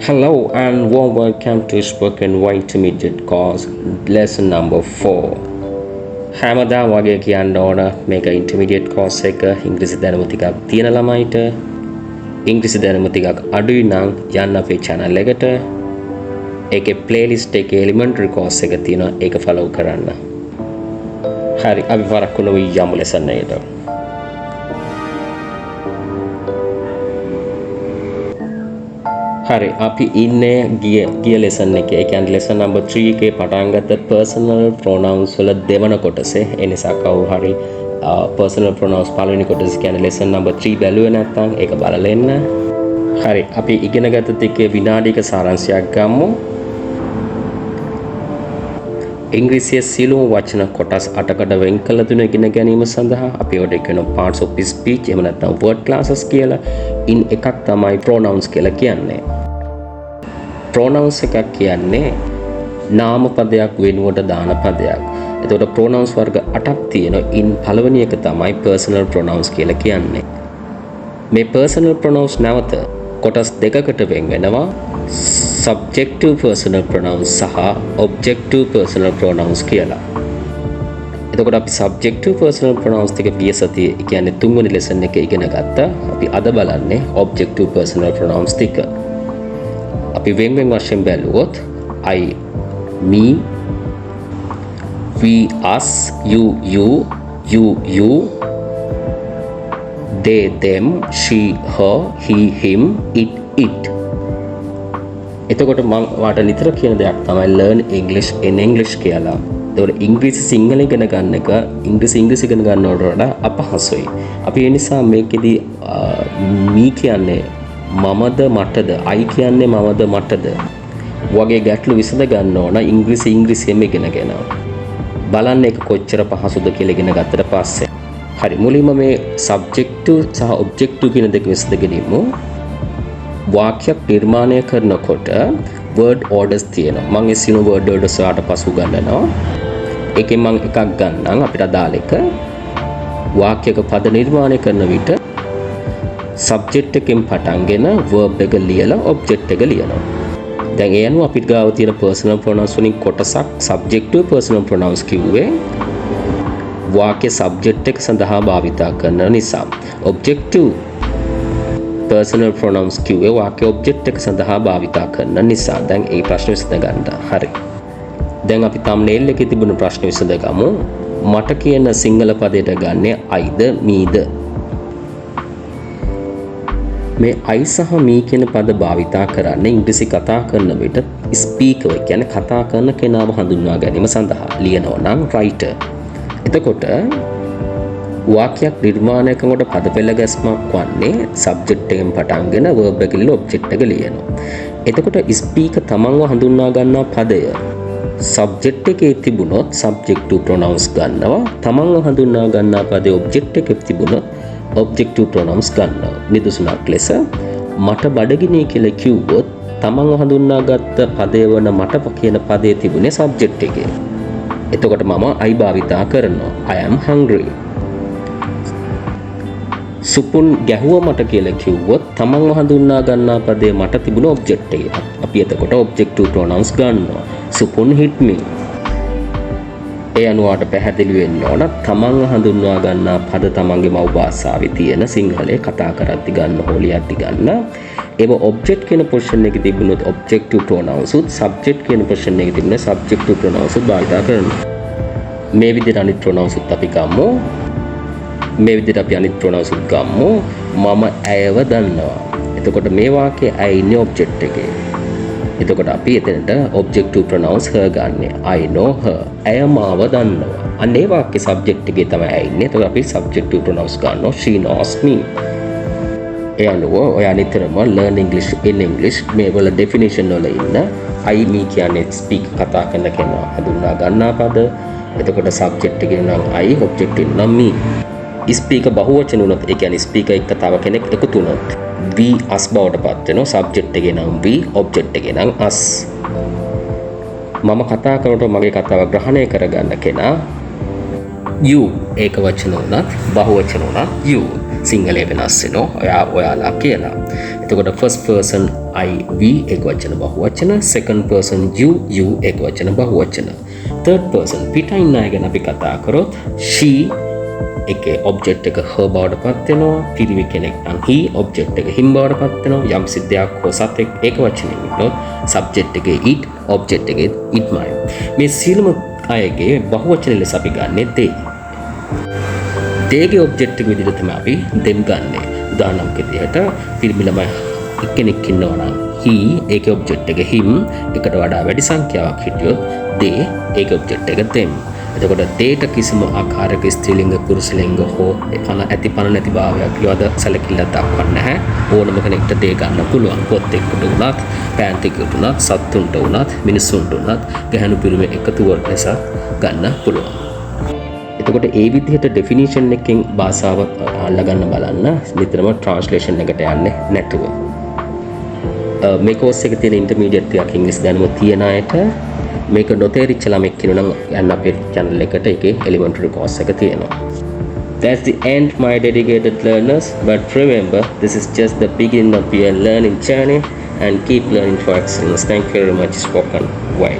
Hello and warm welcome to spoken intermediate course lesson number 4. හැමදා වගේ කියන්න ඕන මේක intermediate course එක ඉංග්‍රීසි දැනුම ටිකක් තියෙන ළමයිට ඉංග්‍රීසි දැනුම ටිකක් අඩුයි නම් යන්න අපේ channel එකට. ඒකේ playlist එකේ elementary course එක තියෙනවා ඒක follow කරන්න. හරි අපි වරක් නොවි යමු lesson එකට. හරි අපි ඉන්නේ ගිය lesson එකේ. ඒ කියන්නේ lesson number 3 එකේ පටන් ගත්ත personal pronouns වල දෙවන කොටසේ. ඒ නිසා කවුරු හරි personal pronouns පළවෙනි කොටස කියන්නේ lesson number 3 බැලුවේ නැත්නම් ඒක බලලා එන්න. හරි අපි ඉගෙන ගත්ත ටිකේ විනාඩියක සාරාංශයක් ගමු. ඉංග්‍රීසියේ සියලුම වචන කොටස් 8කට වෙන් කළ දුන ඉගෙන ගැනීම සඳහා අපි ඒකට කියනවා parts of speech එහෙම නැත්නම් word classes කියලා. ඉන් එකක් තමයි pronouns කියලා කියන්නේ. pronouns එකක් කියන්නේ නාම පදයක් වෙනුවට දාන පදයක්. එතකොට pronouns වර්ග 8ක් තියෙනවා. ඉන් පළවෙනි එක තමයි personal pronouns කියලා කියන්නේ. මේ personal pronouns නැවත කොටස් දෙකකට වෙන් වෙනවා. subjective personal pronouns සහ objective personal pronouns කියලා. එතකොට අපි subjective personal pronouns ටික ගිය සතියේ කියන්නේ තුන්වෙනි lesson එකේ ඉගෙන ගත්තා. අපි අද බලන්නේ objective personal pronouns ටික. අපි වෙන වශයෙන් බැලුවොත් I, me, we, us, you, they, them, she, her, he, him, it. එතකොට මම වාට නිතර කියන දෙයක් තමයි learn English in English කියලා. ඒතකොට ඉංග්‍රීසි සිංහල ඉගෙන ගන්න එක ඉංග්‍රීසි ඉගෙන ගන්නවට වඩා අපහසුයි. අපි ඒ නිසා මේකෙදි me කියන්නේ මමද මටද, I කියන්නේ මමද මටද වගේ ගැටලු විසඳ ගන්න ඕන ඉංග්‍රීසියෙන් ඉගෙනගෙන. බලන්න ඒක කොච්චර පහසුද කියලා ඉගෙන ගත්තට පස්සේ. හරි මුලින්ම මේ subjective සහ objective කියන දෙක විසඳගෙන ඉමු. වාක්‍යයක් නිර්මාණය කරනකොට word orders තියෙනවා. මම ඒ සියලු word orders වලට පසු ගන්නවා. ඒකෙන් මම එකක් ගන්නම් අපිට අදාළ එක. වාක්‍යයක පද නිර්මාණය කරන විට subject එකෙන් පටන්ගෙන verb එක ලියලා object එක ලියනවා. දැන් ඒ අනුව අපිට ගාව තියෙන personal pronouns වලින් කොටසක් subjective personal pronouns කිව්වේ වාක්‍ය subject එක සඳහා භාවිතා කරන නිසා. objective personal pronouns කිව්වේ වාක්‍ය object එක සඳහා භාවිතා කරන නිසා. දැන් ඒ ප්‍රශ්න විසඳ ගන්න. හරි. දැන් අපි thumbnail එකේ තිබුණු ප්‍රශ්න විසඳගමු. මට කියන සිංහල පදයට ගන්නේ Iද meද. මේ I සහ me කියන පද භාවිතා කරන්නේ ඉංග්‍රීසි කතා කරන විට speaker කියන්නේ කතා කරන කෙනාව හඳුන්වා ගැනීම සඳහා. ලියනවා නම් writer. එතකොට වාක්‍යයක් නිර්මාණය කරනකොට පද පෙළ ගැස්මක් වන්නේ subject එකෙන් පටන්ගෙන verb එක ලියලා object එක ලියනවා. එතකොට speaker තමන්ව හඳුන්වා ගන්නා පදය subject එකේ තිබුණොත් subjective pronouns ගන්නවා. තමන්ව හඳුන්වා ගන්නා පදේ object එකේ තිබුණොත් objective pronouns ගන්නවා. නිදසුනක් ලෙස මට බඩගිනි කියලා කිව්වොත් තමන්ව හඳුන්වාගත්ත පදේ වන මට කියන පදේ තිබුණේ subject එකේ. එතකොට මම I භාවිතා කරනවා. I am hungry. සුපුන් ගැහුවා මට කියලා කිව්වොත් තමන්ව හඳුන්වා ගන්නා පදේ මට තිබුණ object එක. අපි එතකොට objective pronouns ගන්නවා. Supun hit me. ඒ අනුවට පැහැදිලි වෙන්න ඕන තමන්ව හඳුන්වා ගන්නා පද තමන්ගේ මව් භාෂාවේ තියෙන සිංහලේ කතා කරද්දි ගන්න හොලියද්දි ගන්න. ඒව object කියන position එකේ තිබුණොත් objective pronouns උත් subject කියන position එකේ තිබුණ subjective pronouns උත් භාවිතා කරනවා. මේ විදිහට අනිත් pronouns උත් අපි ගමු. මේ විදිහට අපි අනිත් pronouns උත් ගමු. මම ඇයව දන්නවා. එතකොට මේ වාක්‍යයේ ඇය ඉන්නේ object එකේ. එතකොට අපි එතනට objective pronouns her ගන්නෙ. I know her. ඇය මාව දන්නවා. අන්න ඒ වාක්‍යයේ subject එකේ තමයි ඇය ඉන්නේ. එතකොට අපි subjective pronouns ගන්නවා. She knows me. ඒ අනුව ඔය අනිතරම learn English in English මේ වල definition වල ඉන්න I me කියන්නේ speak කතා කරන කෙනා හඳුන්වා ගන්නා පද. එතකොට subject එකේ නම් I, object එක නම් me. speaker බහුවචන උනොත් ඒ කියන්නේ speaker එක්ක තව කෙනෙක් එකතු වුණොත් we us බවට පත් වෙනවා. subject එකේ නම් we, object එකේ නම් us. මම කතා කරනකොට මගේ කතාව ග්‍රහණය කරගන්න කෙනා you. ඒක වචන වුණත් බහු වචන වුණත් you සිංහලේ වෙනස් වෙනවා ඔයා ඔයාලා කියලා. එතකොට first person I we ඒක වචන බහු වචන, second person you ඒක වචන බහු වචන. third person පිටින් ඉන්න අය ගැන අපි කතා කරොත් she එකේ ඔබ්ජෙක්ට් එක her බවට පත් වෙනවා. පිරිමි කෙනෙක් නම් he ඔබ්ජෙක්ට් එක him බවට පත් වෙනවා. යම් සිද්ධියක් හෝ සතෙක් ඒක වචනේ විතොත් සබ්ජෙක්ට් එකේ it ඔබ්ජෙක්ට් එකේ itමයි. මේ සියලුම අයගේ බහු වචන ලෙස අපි ගන්නෙ they. දේගේ ඔබ්ජෙක්ට් එක විදිහට තමයි අපි them ගන්නෙ. උදාහරණයක් විදිහට පිරිමි ළමයි එක්කෙනෙක් ඉන්නවා නම් he ඒකේ ඔබ්ජෙක්ට් එක him එකට වඩා වැඩි සංඛ්‍යාවක් හිටියොත් they ඒකේ ඔබ්ජෙක්ට් එක them. එතකොට දේට කිසිම ආකාරයක ස්ත්‍රීලිංග පුරුෂලිංග හෝ පණ ඇති පණ නැති භාවයක් පිළිබඳ සැලකිල්ලක් දක්වන්නේ නැහැ. ඕනම කෙනෙක්ට දේ ගන්න පුළුවන්. පොත් එක්කට උනත්, පෑන්ට් එකකට උනත්, සත්තුන්ට උනත්, මිනිස්සුන්ට උනත්, ගැහණු පිරිමි එකතු වලට ගන්න පුළුවන්. එතකොට ඒ විදිහට ඩෙෆිනිෂන් එකෙන් භාෂාව අල්ලගන්න බලන්න නිතරම ට්‍රාන්ස්ලේෂන් එකට යන්නේ නැතුව. මේ කෝස් එකේ තියෙන ඉන්ටර්මීඩියට් ටිකක් ඉංග්‍රීසි දැනුම තියන අයට මේක නොතේරිච්ච ළමෙක් කියනවා නම් යන්න අපේ channel එකට ඒකේ elementary course එක තියෙනවා. That's the end, my dedicated learners, but remember this is just the beginning of your learning journey and keep learning for excellence. Thank you very much. Spoken Way.